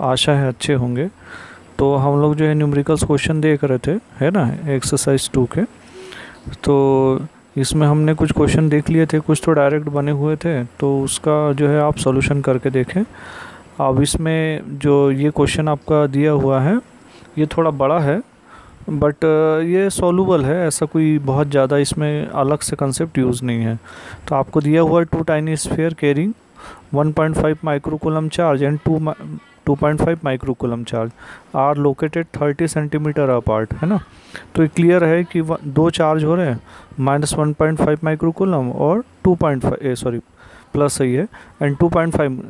आशा है अच्छे होंगे। तो हम लोग जो है न्यूमेरिकल्स क्वेश्चन देख रहे थे, है ना, एक्सरसाइज 2 के। तो इसमें हमने कुछ क्वेश्चन देख लिए थे, कुछ तो डायरेक्ट बने हुए थे, तो उसका जो है आप सॉल्यूशन करके देखें। अब इसमें जो ये क्वेश्चन आपका दिया हुआ है ये थोड़ा बड़ा है, बट ये सॉल्यूबल है, ऐसा कोई बहुत ज़्यादा इसमें अलग से कंसेप्ट यूज़ नहीं है। तो आपको दिया हुआ है 2 tiny sphere carrying 1.5 microcoulomb charge and 2.5 microcoulomb charge are located 30 centimetre apart, है ना। तो ये क्लियर है कि दो चार्ज हो रहे हैं, -1.5 माइक्रोकूलम और 2.5 सॉरी प्लस सही है, एंड 2.5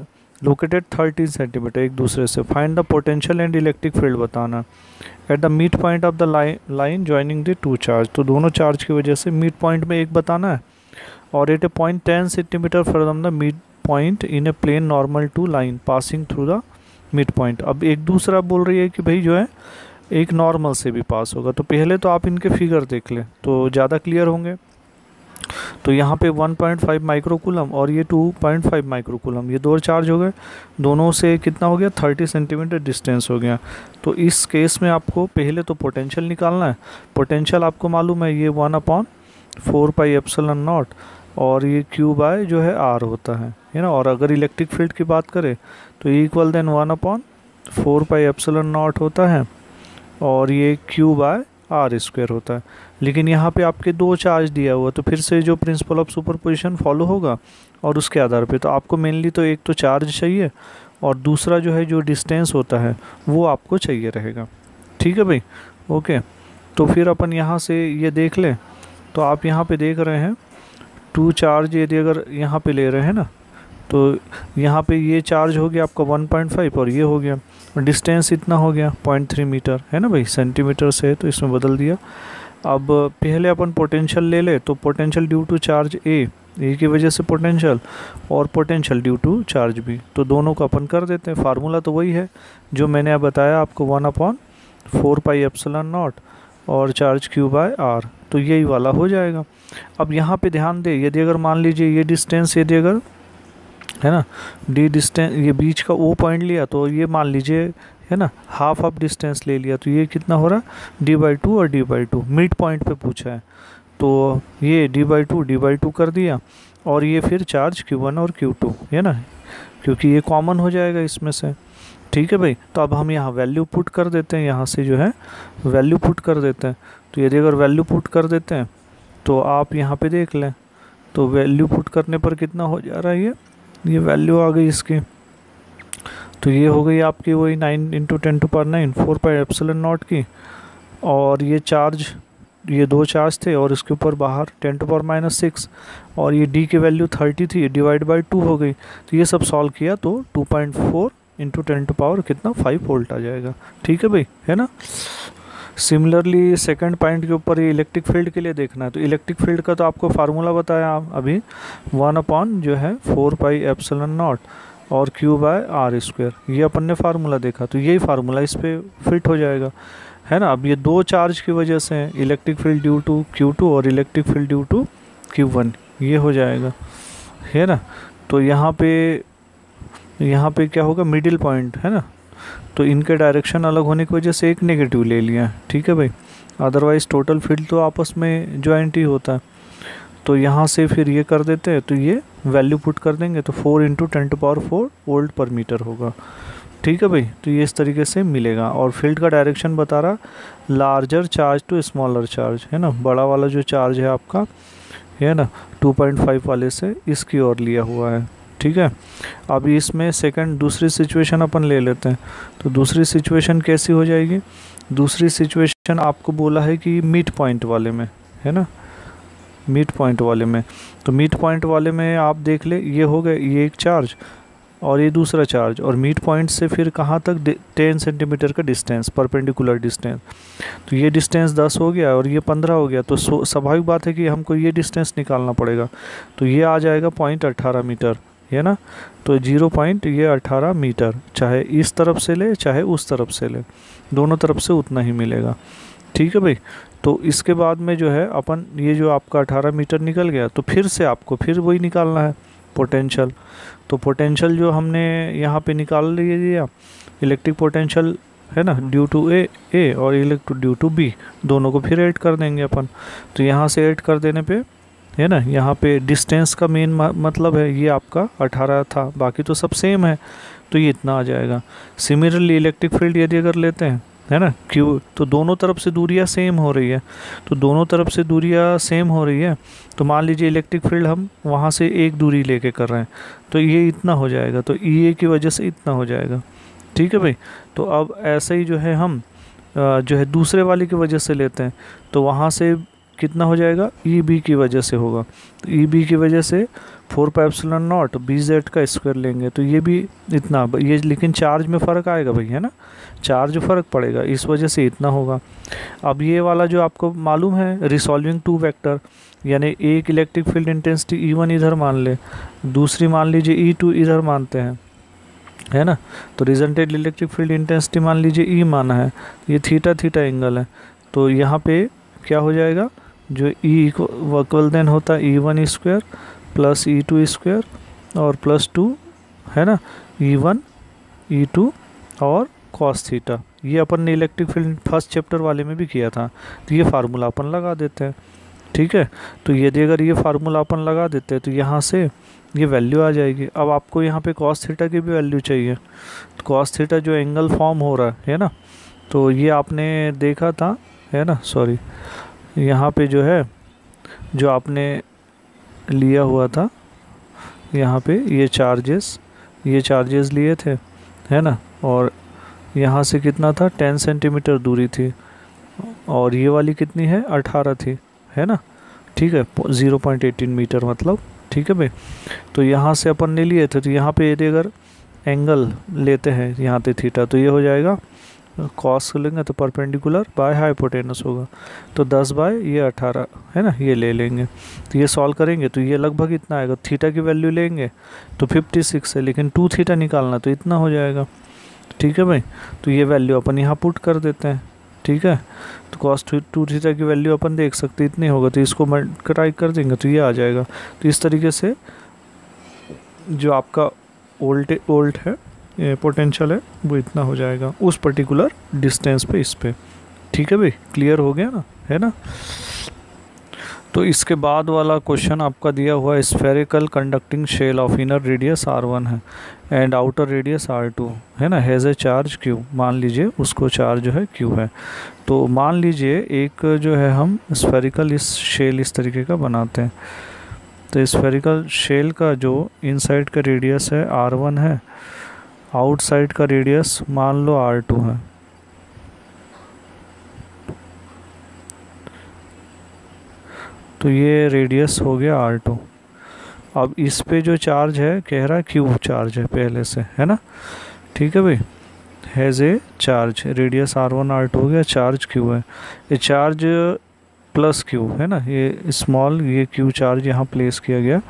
लोकेटेड 30 सेंटीमीटर एक दूसरे से। Find the potential and electric field बताना at the mid point of the line joining the 2 charge. तो दोनों चार्ज की वजह से मिड पॉइंट में एक बताना है, और at a point 10 centimetre from the mid point in a plane normal to line passing through the mid point. अब एक दूसरा बोल रही है कि भाई जो है एक नॉर्मल से भी पास होगा। तो पहले तो आप इनके फिगर देख लें तो ज़्यादा क्लियर होंगे। तो यहाँ पे 1.5 माइक्रोकूलम और ये 2.5 माइक्रोकूलम, ये दो चार्ज हो गए, दोनों से कितना हो गया 30 सेंटीमीटर डिस्टेंस हो गया। तो इस केस में आपको पहले तो पोटेंशियल निकालना है। पोटेंशियल आपको मालूम है ये 1/4πε0 और ये Q बाय जो है R होता है ना। और अगर इलेक्ट्रिक फील्ड की बात करें तो ये इक्वल देन 1/4πε0 होता है और ये Q/R² होता है। लेकिन यहाँ पे आपके दो चार्ज दिया हुआ, तो फिर से जो प्रिंसिपल ऑफ सुपरपोजिशन फॉलो होगा और उसके आधार पे तो आपको मेनली तो एक तो चार्ज चाहिए और दूसरा जो है जो डिस्टेंस होता है वो आपको चाहिए रहेगा। ठीक है भाई, ओके। तो फिर अपन यहाँ से ये देख लें। तो आप यहाँ पे देख रहे हैं 2 चार्ज यदि अगर यहाँ पे ले रहे हैं ना, तो यहाँ पे ये चार्ज हो गया आपका 1.5 और ये हो गया, डिस्टेंस इतना हो गया 0.3 मीटर, है ना भाई, सेंटीमीटर से तो इसमें बदल दिया। अब पहले अपन पोटेंशियल ले ले, तो potential due to charge A की वजह से पोटेंशियल, और potential due to charge B, तो दोनों को अपन कर देते हैं। फार्मूला तो वही है जो मैंने अब बताया आपको, 1/4πε0 और चार्ज Q/R, तो यही वाला हो जाएगा। अब यहाँ पे ध्यान दे, यदि अगर मान लीजिए ये डिस्टेंस यदि अगर है ना डी डिस्टेंस ये बीच का O पॉइंट लिया, तो ये मान लीजिए है ना हाफ ऑफ डिस्टेंस ले लिया, तो ये कितना हो रहा है D/2 और D/2 मिड पॉइंट पे पूछा है, तो ये D/2 कर दिया, और ये फिर चार्ज Q1 और Q2, है ना, क्योंकि ये कॉमन हो जाएगा इसमें से। ठीक है भाई, तो अब हम यहाँ वैल्यू पुट कर देते हैं, यहाँ से जो है वैल्यू पुट कर देते हैं। तो यदि अगर वैल्यू पुट कर देते हैं तो आप यहाँ पे देख लें, तो वैल्यू पुट करने पर कितना हो जा रहा है, ये वैल्यू आ गई इसकी। तो ये हो गई आपकी वही 9 × 10⁹ 4πε0 की, और ये चार्ज, ये दो चार्ज थे और इसके ऊपर बाहर 10⁻⁻⁶, और ये d की वैल्यू 30 थी, डिवाइड/2 हो गई। तो ये सब सॉल्व किया तो 2.4 × 10 कितना 5 वोल्ट आ जाएगा। ठीक है भाई, है ना। सिमिलरली सेकंड पॉइंट के ऊपर ये इलेक्ट्रिक फील्ड के लिए देखना है। तो इलेक्ट्रिक फील्ड का तो आपको फार्मूला बताया आप अभी, 1/4πε0 और Q/R², ये अपन ने फार्मूला देखा, तो यही फार्मूला इस पे फिट हो जाएगा, है ना। अब ये दो चार्ज की वजह से electric field due to Q2 और electric field due to Q1, ये हो जाएगा, है ना। तो यहाँ पे क्या होगा, मिडिल पॉइंट, है ना। तो इनके डायरेक्शन अलग होने की वजह से एक नेगेटिव ले लिया, ठीक है भाई, अदरवाइज टोटल फील्ड तो आपस में ज्वाइंट ही होता है। तो यहाँ से फिर ये कर देते हैं, तो ये वैल्यू पुट कर देंगे, तो 4 × 10⁴ वोल्ट पर मीटर होगा। ठीक है भाई, तो ये इस तरीके से मिलेगा। और फील्ड का डायरेक्शन बता रहा larger charge to smaller charge, है ना, बड़ा वाला जो चार्ज है आपका, है ना, 2.5 वाले से इसकी ओर लिया हुआ है। ठीक है, अब इसमें दूसरी सिचुएशन अपन ले लेते हैं। तो दूसरी सिचुएशन कैसी हो जाएगी, दूसरी सिचुएशन आपको बोला है कि मिड पॉइंट वाले में, है ना, मिड पॉइंट वाले में। तो मिड पॉइंट वाले में आप देख ले, ये हो गए, ये एक चार्ज और ये दूसरा चार्ज, और मिड पॉइंट से फिर कहाँ तक 10 सेंटीमीटर का डिस्टेंस, परपेंडिकुलर डिस्टेंस। तो ये डिस्टेंस 10 हो गया और ये 15 हो गया, तो स्वाभाविक बात है कि हमको ये डिस्टेंस निकालना पड़ेगा। तो ये आ जाएगा 0.18 मीटर, है ना। तो 0.18 मीटर, चाहे इस तरफ से ले चाहे उस तरफ से ले, दोनों तरफ से उतना ही मिलेगा। ठीक है भाई, तो इसके बाद में जो है अपन, ये जो आपका 18 मीटर निकल गया, तो फिर से आपको फिर वही निकालना है पोटेंशियल। तो पोटेंशियल जो हमने यहाँ पे निकाल लिया, इलेक्ट्रिक पोटेंशियल है ना ड्यू टू ए और इलेक्ट्रिक ड्यू टू बी, दोनों को फिर ऐड कर देंगे अपन। तो यहाँ से ऐड कर देने पे है ना, यहाँ पे डिस्टेंस का मेन मतलब है ये आपका 18 था, बाकी तो सब सेम है, तो ये इतना आ जाएगा। सिमिलरली इलेक्ट्रिक फील्ड यदि अगर लेते हैं है ना क्यू, तो दोनों तरफ से दूरियां सेम हो रही है, तो दोनों तरफ से दूरियां सेम हो रही है, तो मान लीजिए इलेक्ट्रिक फील्ड हम वहाँ से एक दूरी लेके कर रहे हैं, तो ये इतना हो जाएगा, तो ई ए की वजह से इतना हो जाएगा। ठीक है भाई। तो अब ऐसे ही जो है हम जो है दूसरे वाले की वजह से लेते हैं, तो वहाँ से कितना हो जाएगा, ई बी की वजह से होगा, तो ई बी की वजह से 4πε0 बी जेड का स्क्वायर लेंगे, तो ये भी इतना, ये लेकिन चार्ज में फ़र्क आएगा भाई, है ना, चार्ज फ़र्क पड़ेगा, इस वजह से इतना होगा। अब ये वाला जो आपको मालूम है रिसॉल्विंग टू वेक्टर, यानी एक इलेक्ट्रिक फील्ड इंटेंसिटी E1 इधर मान ले, दूसरी मान लीजिए E2 इधर मानते हैं, है ना, तो रिजल्टेड इलेक्ट्रिक फील्ड इंटेंसिटी मान लीजिए E माना है, ये थीटा थीटा एंगल है, तो यहाँ पे क्या हो जाएगा, जो E इक्वल देन होता है E1 square plus E2 square और प्लस 2 है ना E1 E2 और कॉस थीटा। ये अपन ने इलेक्ट्रिक फील्ड फर्स्ट चैप्टर वाले में भी किया था, तो ये फार्मूला अपन लगा देते हैं। ठीक है, तो यदि अगर ये फार्मूला अपन लगा देते हैं तो यहाँ से ये वैल्यू आ जाएगी। अब आपको यहाँ पे कॉस थीटा की भी वैल्यू चाहिए, तो कॉस थीटा जो एंगल फॉर्म हो रहा है ना, तो ये आपने देखा था है ना, सॉरी यहाँ पे जो है जो आपने लिया हुआ था यहाँ पे ये चार्जेस लिए थे है ना, और यहाँ से कितना था 10 सेंटीमीटर दूरी थी, और ये वाली कितनी है 18 थी, है ना। ठीक है, 0.18 मीटर मतलब। ठीक है भाई, तो यहाँ से अपन ने लिए थे, तो यहाँ पे यदि अगर एंगल लेते हैं यहाँ पे थीटा, तो ये हो जाएगा कॉस लेंगे तो परपेंडिकुलर बाय हाइपोटेनस होगा, तो 10 बाय ये 18 है ना, ये ले लेंगे, तो ये सॉल्व करेंगे तो ये लगभग इतना आएगा। थीटा की वैल्यू लेंगे तो 56 है, लेकिन 2 थीटा निकालना तो इतना हो जाएगा। ठीक है भाई, तो ये वैल्यू अपन यहाँ पुट कर देते हैं। ठीक है, तो कॉस 2 थीटा की वैल्यू अपन देख सकते इतनी होगा, तो इसको मल्टीप्लाई कर देंगे तो ये आ जाएगा। तो इस तरीके से जो आपका वोल्ट है पोटेंशियल है वो इतना हो जाएगा उस पर्टिकुलर डिस्टेंस पे इस पे। ठीक है भाई, क्लियर हो गया ना, है ना। तो इसके बाद वाला क्वेश्चन आपका दिया हुआ spherical conducting shell of inner radius R1 है एंड आउटर रेडियस R2 है ना, हैज़ ए चार्ज Q। मान लीजिए उसको चार्ज जो है Q है, तो मान लीजिए एक जो है हम स्फेरिकल इस शेल इस तरीके का बनाते हैं, तो स्फेरिकल शेल का जो इनसाइड का रेडियस है R1 है, आउटसाइड का रेडियस मान लो R2 है। तो ये रेडियस हो गया R2। अब इस पे जो चार्ज है कह रहा है Q चार्ज है पहले से, है ना। ठीक है भाई, has a charge, radius R1 R2 हो गया, चार्ज Q है, ये चार्ज प्लस Q है ना, ये स्मॉल ये Q चार्ज यहाँ प्लेस किया गया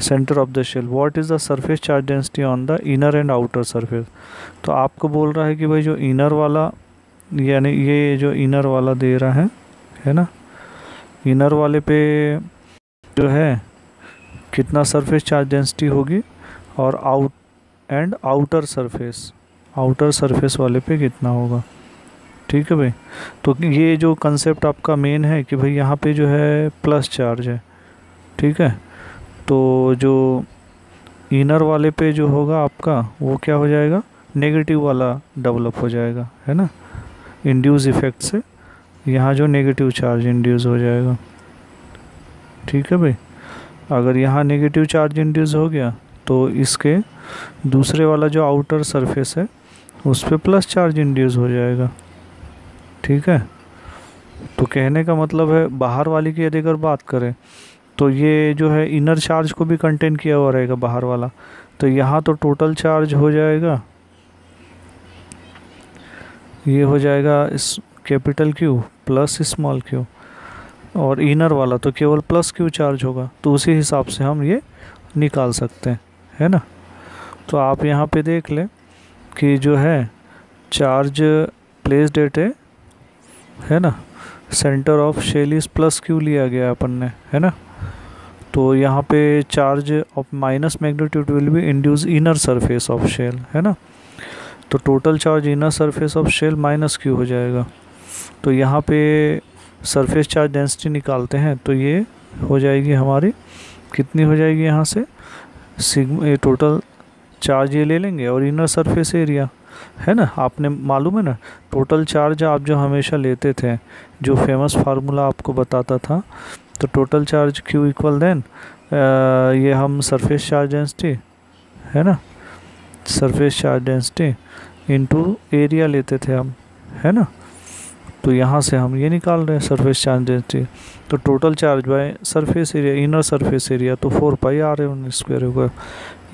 centre of the shell. What is the surface charge density on the inner and outer surface. तो आपको बोल रहा है कि भाई जो इनर वाला, यानी ये जो इनर वाला दे रहा है ना, इनर वाले पे जो है कितना सरफेस चार्ज डेंसिटी होगी, और आउटर सरफेस वाले पे कितना होगा। ठीक है भाई, तो ये जो कंसेप्ट आपका मेन है कि भाई यहाँ पे जो है प्लस चार्ज है। ठीक है, तो जो इनर वाले पे जो होगा आपका वो क्या हो जाएगा, नेगेटिव वाला डेवलप हो जाएगा, है ना, इंड्यूस इफेक्ट से यहाँ जो नेगेटिव चार्ज इंड्यूस हो जाएगा। ठीक है भाई, अगर यहाँ नेगेटिव चार्ज इंड्यूस हो गया तो इसके दूसरे वाला जो आउटर सरफेस है उस पर प्लस चार्ज इंड्यूस हो जाएगा। ठीक है, तो कहने का मतलब है बाहर वाली की यदि अगर बात करें तो ये जो है इनर चार्ज को भी कंटेन किया हुआ रहेगा बाहर वाला, तो यहाँ तो टोटल चार्ज हो जाएगा, ये हो जाएगा इस capital Q plus small q, और इनर वाला तो केवल प्लस Q चार्ज होगा, तो उसी हिसाब से हम ये निकाल सकते हैं, है ना। तो आप यहाँ पे देख लें कि जो है चार्ज प्लेस्ड एट है ना, centre of shell is plus Q लिया गया अपन ने, है ना। तो यहाँ पे charge of minus magnitude will be induce inner surface of shell, है ना। तो total charge inner surface of shell minus Q हो जाएगा। तो यहाँ पे सरफेस चार्ज डेंसिटी निकालते हैं तो ये हो जाएगी हमारी, कितनी हो जाएगी यहाँ से, सिग्मा, ये टोटल चार्ज ये ले लेंगे और इनर सरफेस एरिया है ना, आपने मालूम है ना टोटल चार्ज आप जो हमेशा लेते थे, जो फेमस फार्मूला आपको बताता था, तो total charge Q equal than ये हम सरफेस चार्ज डेंसिटी है ना, surface charge density into area लेते थे हम, है ना। तो यहाँ से हम ये निकाल रहे हैं सरफेस चार्ज डेंसिटी, तो total charge by surface area, inner surface area, तो 4 पाई r² होगा,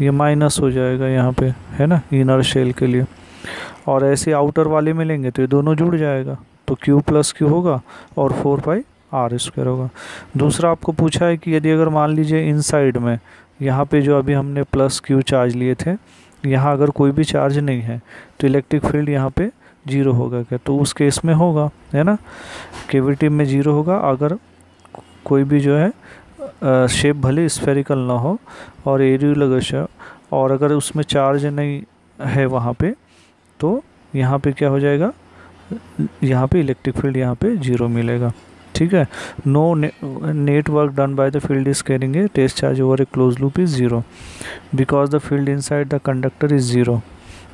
ये माइनस हो जाएगा यहाँ पे, है ना, इनर शेल के लिए। और ऐसे आउटर वाले में लेंगे तो ये दोनों जुड़ जाएगा, तो Q प्लस Q होगा और 4 पाई r² होगा। दूसरा आपको पूछा है कि यदि अगर मान लीजिए इनसाइड में यहाँ पे जो अभी हमने प्लस Q चार्ज लिए थे, यहाँ अगर कोई भी चार्ज नहीं है तो इलेक्ट्रिक फील्ड यहाँ पे 0 होगा क्या, तो उस केस में होगा, है ना, कैविटी में 0 होगा अगर कोई भी जो है शेप भले स्फेरिकल ना हो और एरिया, और अगर उसमें चार्ज नहीं है वहाँ पे, तो यहाँ पे क्या हो जाएगा, यहाँ पे इलेक्ट्रिक फील्ड यहाँ पे 0 मिलेगा। ठीक है, no net work done by the field is carrying a test charge over a close loop is 0 because the field inside the conductor is 0,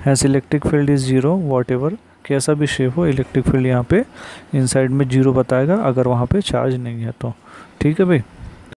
hence electric field is 0 whatever, कैसा भी shape हो electric field यहाँ पे inside में 0 बताएगा अगर वहाँ पे चार्ज नहीं है तो। ठीक है भाई।